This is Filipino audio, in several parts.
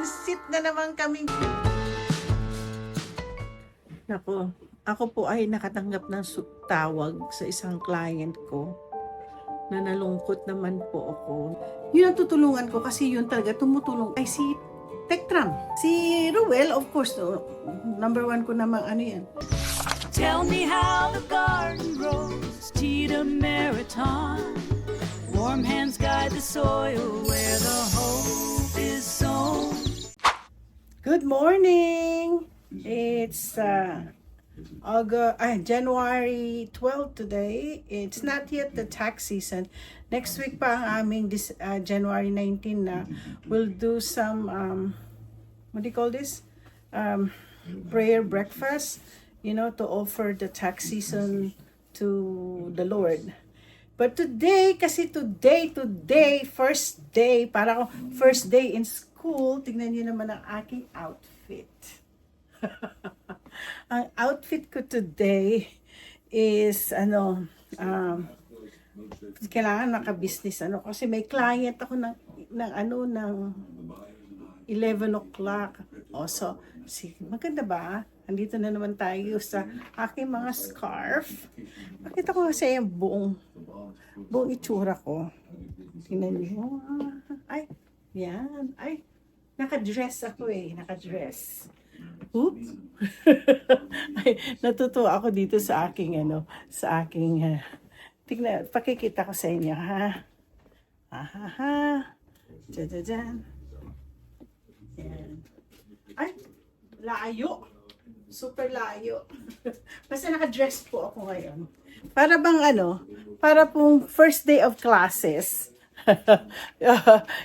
pansit na naman kaming... Nako, ako po ay nakatanggap ng tawag sa isang client ko na nalungkot naman po ako. Yun ang tutulungan ko kasi yun talaga tumutulong ay si Tektram. Si Ruel, of course, number one ko namang ano yan. Tell me how the garden grows, Tita Meriton. Warm hands guide the soil where the hope is sown. Good morning! It's January 12 today. It's not yet the tax season. Next week pa ang aming January 19 na we'll do some what do you call this? Prayer breakfast, you know, to offer the tax season to the Lord. But today, first day, para first day in school, tingnan niyo naman ang aking outfit. Ang outfit ko today is kailangan naka-business kasi may client ako ng 11 o'clock. So, maganda ba? Andito na naman tayo sa aking mga scarf. Pakita ko kasi yung buong itsura ko. Tingnan niyo. Ay, yan. Ay, naka-dress ako naka-dress. Oops. Ay, natutuwa ako dito sa aking tingnan, pakikita ko sa inyo, ha? Diyan. Yan. Ay, layo. Super layo. Basta naka-dress po ako ngayon. Para bang para pong first day of classes.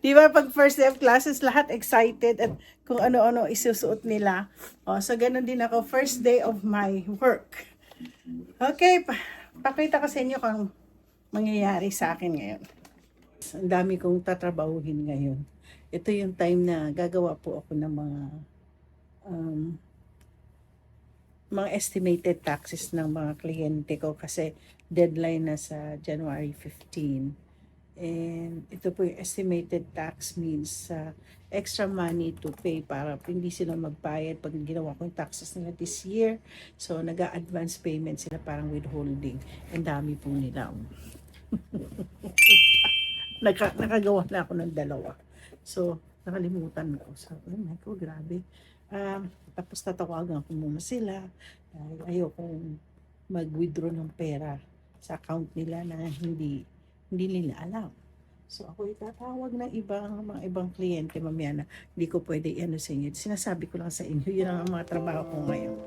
Di ba pag first day of classes, lahat excited at kung ano-ano isusuot nila. So ganun din ako, first day of my work. Okay, pakita ko sa inyo kung mangyayari sa akin ngayon. Ang dami kong tatrabahuhin ngayon. Ito yung time na gagawa po ako ng mga estimated taxes ng mga kliyente ko kasi deadline na sa January 15. And ito po yung estimated tax means extra money to pay para hindi sila magbayad pag ginawa ko yung taxes nila this year. So, nag-a-advance payment sila, parang withholding. Ang dami po nila. Nakagawa na ako ng 2. So, nakalimutan ko. So, grabe. Tapos tatawagan ko muna sila. Ayokong mag-withdraw ng pera sa account nila na hindi nila alam. So ako itatawag ng mga ibang kliyente mamaya na hindi ko pwede sa inyo. Sinasabi ko lang sa inyo, yun ang mga trabaho ko ngayon.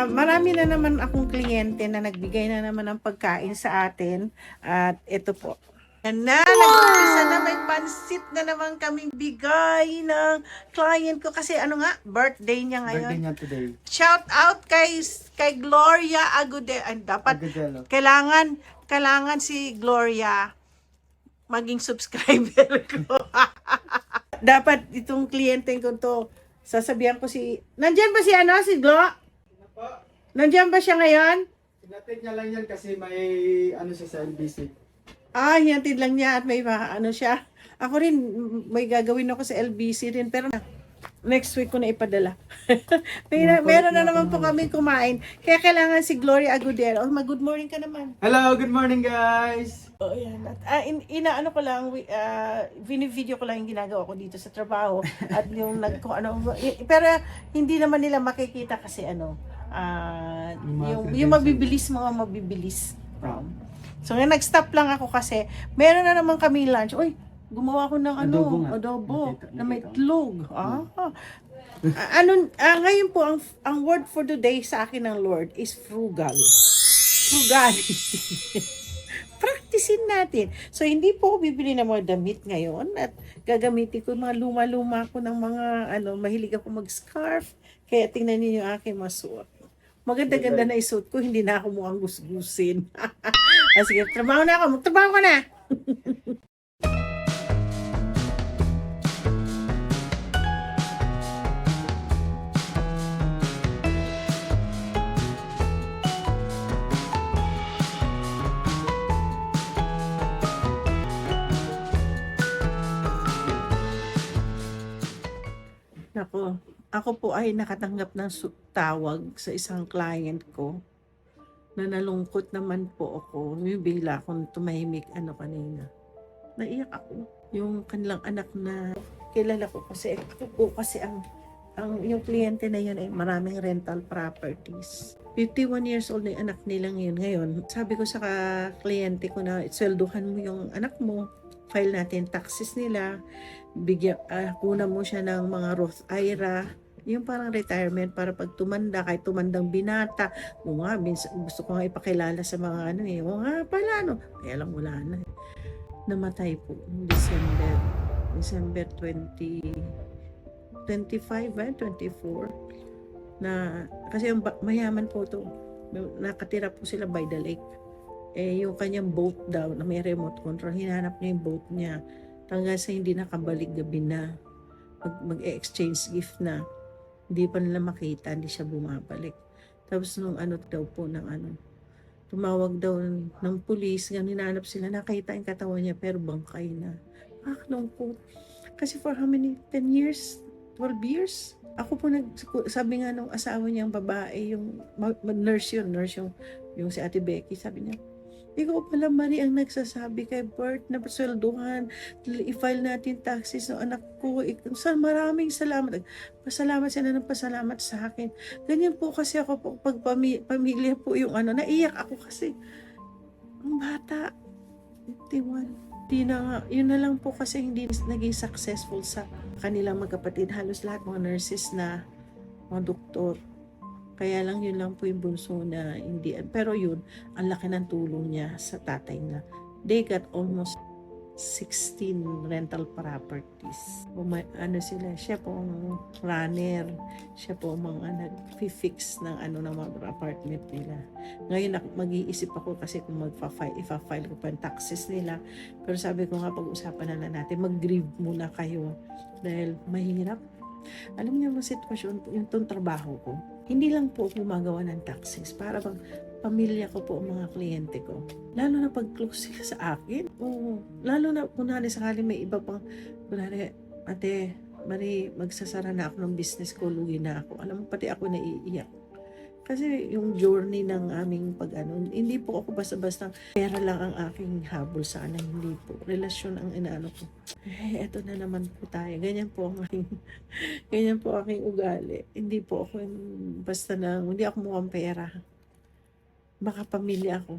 Marami na naman akong kliyente na nagbigay na naman ng pagkain sa atin. At ito po. Nag-umpisa na, may pansit na naman kaming bigay ng client ko. Kasi birthday niya ngayon. Birthday niya today. Shout out kay Gloria Agudelo. Dapat kailangan si Gloria maging subscriber ko. Dapat itong kliyente ko to, sasabihan ko nandyan ba si Glo? Nandiyan ba siya ngayon? Sinatid niya lang yan kasi may siya sa LBC. Hinatid lang niya at may siya. Ako rin, may gagawin ako sa LBC rin. Pero next week ko na ipadala. Meron na naman po kami kumain. Kaya kailangan si Gloria Agudelo. Good morning ka naman. Hello, good morning guys! Yan. Inaano ko lang, video ko lang yung ginagawa ko dito sa trabaho. At yung pero hindi naman nila makikita kasi yung mabibilis. So ngayon nag-stop lang ako kasi meron na naman kami lunch. Uy, gumawa ko ng adobo na may itlog. Ngayon po ang word for today sa akin ng Lord is frugal. Frugality. practicein natin. So, hindi po ako bibili ng mga damit ngayon at gagamitin ko yung mga luma-luma ko ng mga, mahilig ako mag-scarf. Kaya tingnan niyo yung aking mga suot. Maganda-ganda na isuot ko, hindi na ako mukhang gusgusin. Sige, trabaho na ako. Magtrabaho ka na! Nako, ako po ay nakatanggap ng tawag sa isang client ko na nalungkot naman po ako. Yung bigla akong tumahimik kanina. Naiyak ako. Yung kanilang anak na kilala ko kasi, ako po kasi ang yung kliyente na yun ay maraming rental properties. 51 years old na yung anak nila ngayon. Sabi ko sa kliyente ko na, swelduhan mo yung anak mo, file natin taxes nila, kunan mo siya ng mga Roth IRA, yung parang retirement para pag tumanda, kahit tumandang binata, gusto ko nga ipakilala sa mga kaya lang wala na. Namatay po noong December 24, na kasi yung mayaman po to, nakatira po sila by the lake. Yung kanyang boat daw na may remote control, hinanap niya yung boat niya hanggang sa hindi nakabalik gabi na mag-exchange gift na hindi pa nila makita, hindi siya bumabalik. Tapos nung tumawag daw ng pulis, hinanap sila, nakita yung katawan niya pero bangkay na. Lungkot. Kasi for how many? 10 years? 12 years? Ako po sabi nga nung asawa niyang babae, yung nurse yung si Ate Becky, sabi niya, ikaw pala, Marie, ang nagsasabi kay Bert na paswelduhan, i-file natin taxes ng anak ko. Maraming salamat. Pasalamat siya na ng pasalamat sa akin. Ganyan po kasi ako pag pamilya po yung naiyak ako kasi ang bata, 51. Yun na lang po kasi hindi naging successful sa kanilang magkapatid. Halos lahat mga nurses na, mga doktor. Kaya lang yun lang po yung bunso na hindi. Pero yun, ang laki ng tulong niya sa tatay na. They got almost 16 rental properties. Siya po ang runner. Siya po ang mga nag-fix ng ng mga apartment nila. Ngayon mag-iisip ako kasi kung ifa-file ko pa yung taxes nila. Pero sabi ko nga, pag-usapan na natin, mag-grieve muna kayo. Dahil mahirap. Alam niyo yung sitwasyon, yung trabaho ko. Hindi lang po gumagawa ng taxes para bang pamilya ko po ang mga kliyente ko. Lalo na pag close sila sa akin. Oo. Lalo na kunwari sakali may iba pang, kunwari, Ate Marie, magsasara na ako ng business ko, lugi na ako. Alam mo, pati ako naiiyak. Kasi yung journey ng aming hindi po ako basta-basta pera lang ang aking habol sa kanila. Hindi po. Relasyon ang inaano ko. Eto na naman po tayo. Ganyan po aking ugali. Hindi po ako basta hindi ako mukhang pera. Baka pamilya ako.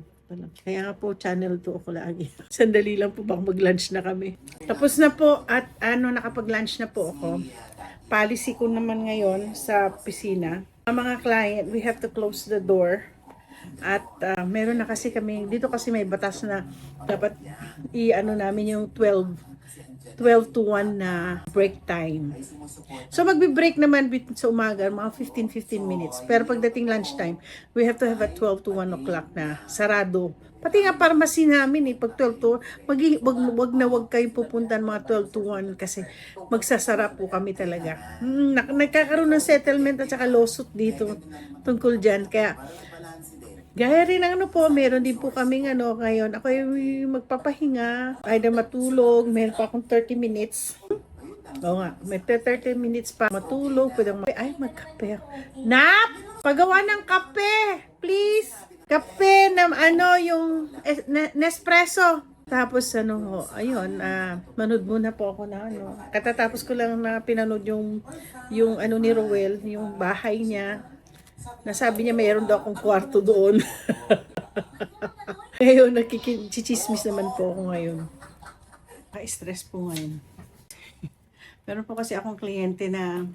Kaya nga po, channel 2 ako lagi. Sandali lang po, baka mag-lunch na kami. Tapos na po at nakapag-lunch na po ako. Policy ko naman ngayon sa opisina. Ang mga client, we have to close the door. At meron na kasi kami, dito kasi may batas na dapat namin yung 12 to 1 na break time. So magbe-break naman sa umaga, mga 15 minutes. Pero pagdating lunchtime, we have to have at 12 to 1 o'clock na sarado. Pati nga pharmacy namin pag 12 to 1, wag kayo pupuntan mga 12 to 1 kasi magsasara po kami talaga. Nagkakaroon ng settlement at saka lawsuit dito tungkol dyan. Kaya gaya rin ng meron din po kaming ngayon. Ako ay magpapahinga, either matulog, meron pa akong 30 minutes. Oo nga, may 30 minutes pa matulog, pwedeng magkape. Nap! Pagawa ng kape! Please! Kape na yung Nespresso. Tapos ayun, manood muna po ako na Katatapos ko lang na pinanood yung ni Roel, yung bahay niya. Nasabi niya mayroon daw akong kwarto doon. Ngayon, nakikichismis naman po ako ngayon. Ka-stress po ngayon. Meron po kasi akong kliyente na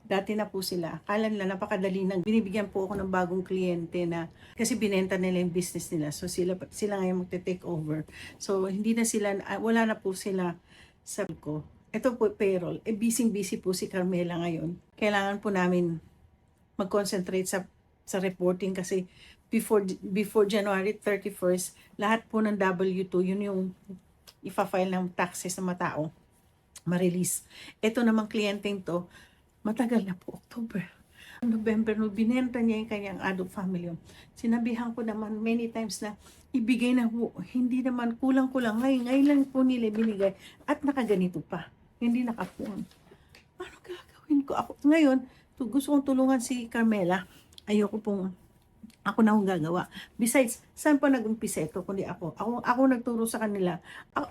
Dati na po sila. Akala nila napakadali nang binibigyan po ako ng bagong kliyente na kasi binenta nila yung business nila. So sila ngayon magte-take over. So hindi na sila, wala na po sila sa ko. Ito po payroll. Busy po si Carmela ngayon. Kailangan po namin mag-concentrate sa reporting kasi before January 31st, lahat po ng W2, yun yung ifa-file ng taxes ng mga tao, ma-release. Ito namang kliyenteng to, matagal na po, October. November, no, binenta niya yung kanyang adult family. Sinabihan ko naman many times na ibigay na po, hindi naman kulang-kulang. Ngayon lang po nila binigay at nakaganito pa. Hindi nakapuan. Ano gagawin ko? Ako, ngayon, gusto kong tulungan si Carmela. Ayoko pong ako na akong gagawa. Besides, saan pa nag-umpisa ito kundi ako? Ako nagturo sa kanila.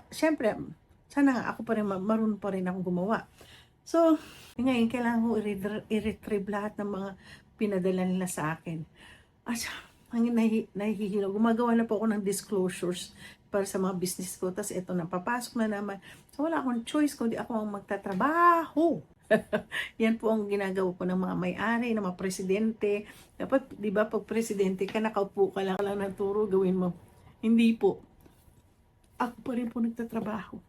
Siyempre, sana nga ako pa rin, marunong pa rin akong gumawa. So, ngayon, kailangan ko i-retrieve lahat ng mga pinadala nila sa akin. At hangin nahihilaw. Gumagawa na po ako ng disclosures para sa mga business ko. Tapos ito na, papasok na naman. So, wala akong choice kundi ako ang magtatrabaho. Yan po ang ginagawa ko ng mga may-ari, ng mga presidente. Dapat, di ba, pag presidente ka, nakaupo ka lang ng turo, gawin mo. Hindi po. Ako pa rin po nagtatrabaho.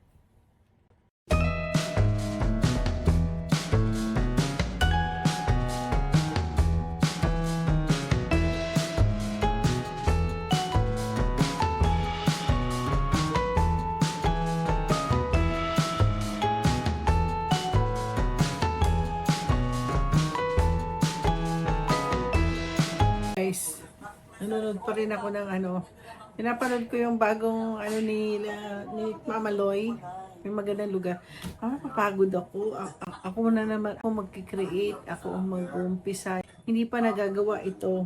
Guys, nanonood pa rin ako ng pinapanood ko yung bagong ni Mama Loy, yung magandang lugar. Mapapagod ako. Ako na naman ako mag-create, ako ang mag-umpisa. Hindi pa nagagawa ito.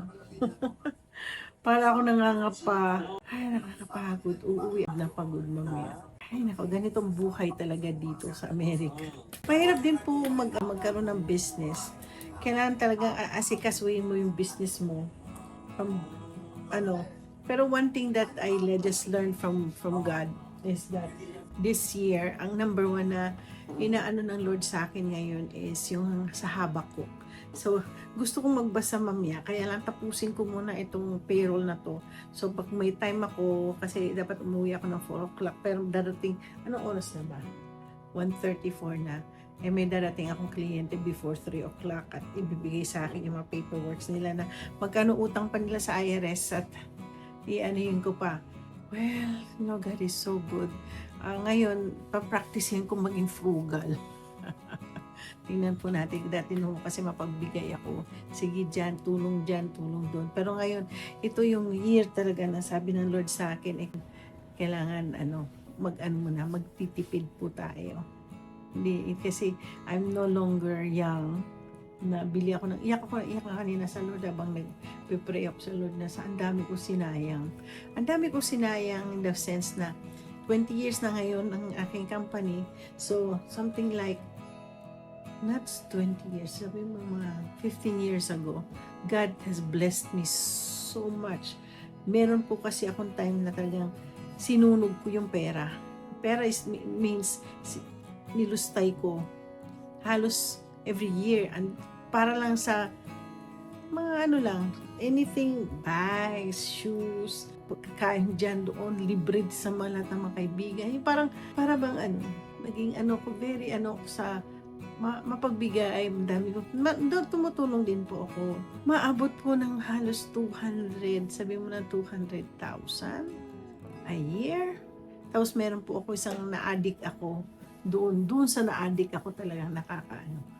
Para ako nangangapa. Ay, nakakapagod. Uuwi na pagod mamaya. Ay, nako, ganitong buhay talaga dito sa Amerika. Mahirap din po magkaroon ng business. Kailangan talaga asikasuhin mo yung business mo. Pero one thing that I just learned from God is that this year, ang number one na inaano ng Lord sa akin ngayon is yung sa Habakuk. So, gusto kong magbasa mamaya, kaya lang tapusin ko muna itong payroll na to. So, pag may time ako, kasi dapat umuwi ako ng 4 o'clock, pero darating, anong oras na ba? 1:34 na. May darating akong kliyente before 3 o'clock at ibibigay sa akin yung mga paperworks nila na magkano utang pa nila sa IRS at i-anuhin ko pa. Well, God is so good. Ngayon, papracticein ko maging frugal. Tingnan po natin. Dati nung kasi mapagbigay ako. Sige dyan, tulong doon. Pero ngayon, ito yung year talaga na sabi ng Lord sa akin, kailangan magtitipid po tayo. Hindi, kasi I'm no longer young. Iyak ako kanina sa Lord habang nag-pray up sa Lord na ang dami ko sinayang. Ang dami ko sinayang in the sense na 20 years na ngayon ang aking company. So, something like, not 20 years, sabi mo mga 15 years ago, God has blessed me so much. Meron po kasi akong time na talagang sinunog ko yung pera. Pera means nilustay ko halos every year and para lang sa mga anything, bags, shoes, pagkakain dyan doon, libre sa mga lahat ng mga kaibigan. Yung para bang naging ko, very sa mapagbigay, dami ko. Doon tumutulong din po ako. Maabot po ng halos 200, sabi mo na 200,000 a year. Tapos meron po ako isang na-addict ako. Doon sa na-addict ako talagang nakakaano.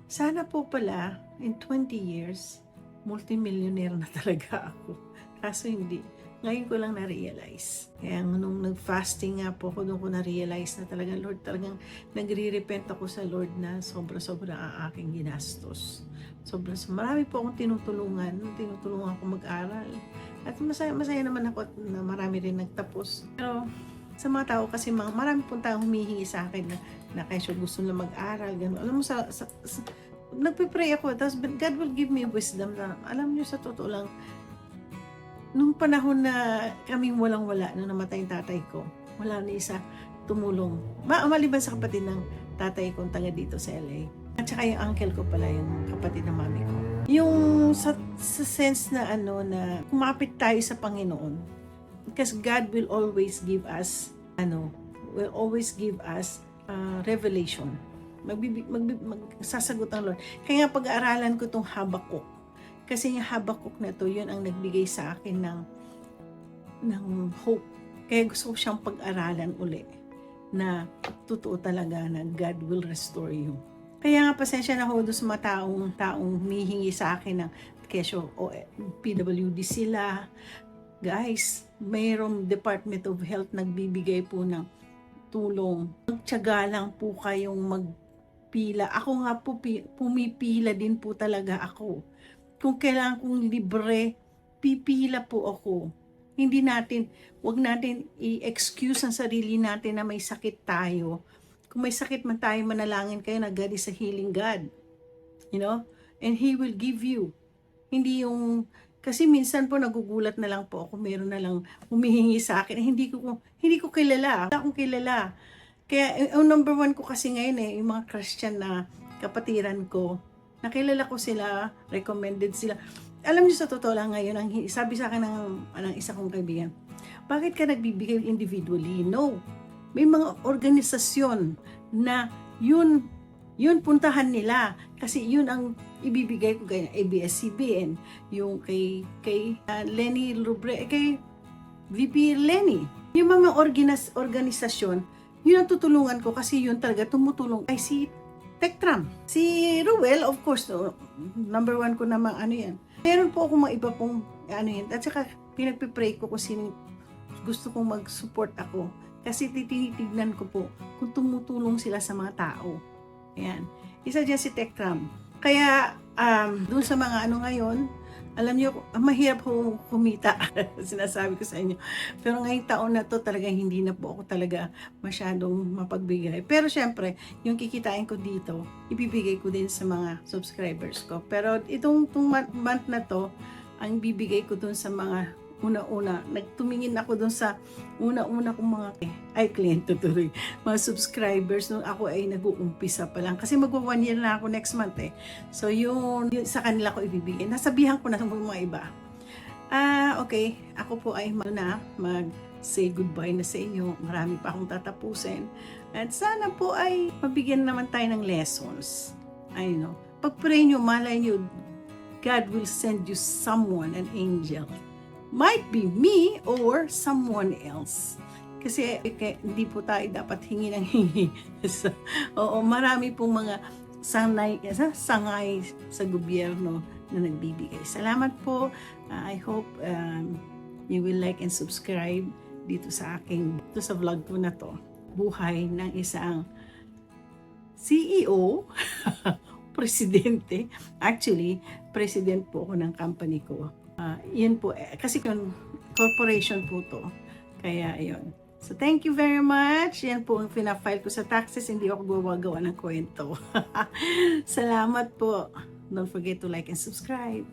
Sana po pala, in 20 years, multimillionaire na talaga ako. Kaso hindi. Ngayon ko lang na-realize. Kaya nung nag-fasting nga po ako, doon ko na-realize na talaga, Lord, talagang nagre-repent ako sa Lord na sobra-sobra ang aking ginastos. Marami po akong tinutulungan ako mag-aral. At masaya naman ako na marami rin nagtapos. Pero sa mga tao kasi marami pong tao humihingi sa akin na kayo gusto na mag-aral, gano'n. Alam mo, nagpipray ako, tapos God will give me wisdom na, alam nyo, sa totoo lang, nung panahon na kaming walang-wala, nung namatay yung tatay ko, wala na isa tumulong. Maliban sa kapatid ng tatay kong taga dito sa LA. At saka yung uncle ko pala, yung kapatid ng mami ko. Yung sa sense na na kumapit tayo sa Panginoon. Because God will always give us, revelation. Magsasagot ang Lord. Kaya nga pag-aaralan ko tong Habakuk. Kasi yung Habakuk na to, yun ang nagbigay sa akin ng hope. Kaya gusto ko siyang pag-aralan uli na totoo talaga na God will restore you. Kaya nga pasensya na ho doon sa mga taong humihingi sa akin ng kesyo o PWD sila. Guys, mayroong Department of Health nagbibigay po ng tulong. Magtiyaga lang po kayong magpila. Ako nga po, pumipila din po talaga ako. Kung kailangan kong libre, pipila po ako. Wag natin i-excuse ang sarili natin na may sakit tayo. Kung may sakit man tayo, manalangin kayo na God is a healing God. And He will give you. Hindi yung, kasi minsan po nagugulat na lang po ako, meron na lang humihingi sa akin, hindi ko kilala. Wala akong kilala. Kaya, ang number one ko kasi ngayon yung mga Christian na kapatiran ko, nakilala ko sila, recommended sila. Alam niyo sa totoo lang ngayon, sabi sa akin ng isa kong kaibigan, bakit ka nagbibigay individually? No. May mga organisasyon na yun puntahan nila. Kasi yun ang ibibigay ko kay ABS-CBN, yung kay Lenny Lubre, kay VP Lenny. Yung mga organisasyon, yun ang tutulungan ko kasi yun talaga tumutulong ay si Tectram. Si Ruel, of course, number one ko naman yan. Meron po akong mga iba pong yan. At saka pinagpipray ko kung sino gusto kong mag-support ako. Kasi tinitignan ko po kung tumutulong sila sa mga tao. Ayan. Isa dyan si Tectram. Kaya, dun sa mga ngayon, alam niyo, mahirap po kumita. Sinasabi ko sa inyo. Pero ngayong taon na to, talaga hindi na po ako talaga masyadong mapagbigay. Pero syempre, yung kikitain ko dito, ibibigay ko din sa mga subscribers ko. Pero itong month na to, ang bibigay ko dun sa mga una-una. Nagtumingin ako dun sa una-una kong mga kliyente tuloy, mga subscribers nung ako ay nag-uumpisa pa lang. Kasi magwa 1 year na ako next month So yun sa kanila ko ibibigay. Nasabihan ko na ng mga iba. Okay. Ako po ay mag-say goodbye na sa inyo. Marami pa akong tatapusin. At sana po ay mabigyan naman tayo ng lessons. Pag-pray nyo, malay nyo, God will send you someone, an angel. Might be me or someone else. Kasi hindi po tayo dapat hingi ng hingi. Marami pong mga sangay sa gobyerno na nagbibigay. Salamat po. I hope you will like and subscribe dito sa vlog ko na to. Buhay ng isang CEO, presidente. Actually, president po ako ng company ko. Yun po, kasi corporation po to. Kaya yun. So thank you very much. Yan po ang fina-file ko sa taxes. Hindi ako gumagawa ng kwento. Salamat po. Don't forget to like and subscribe.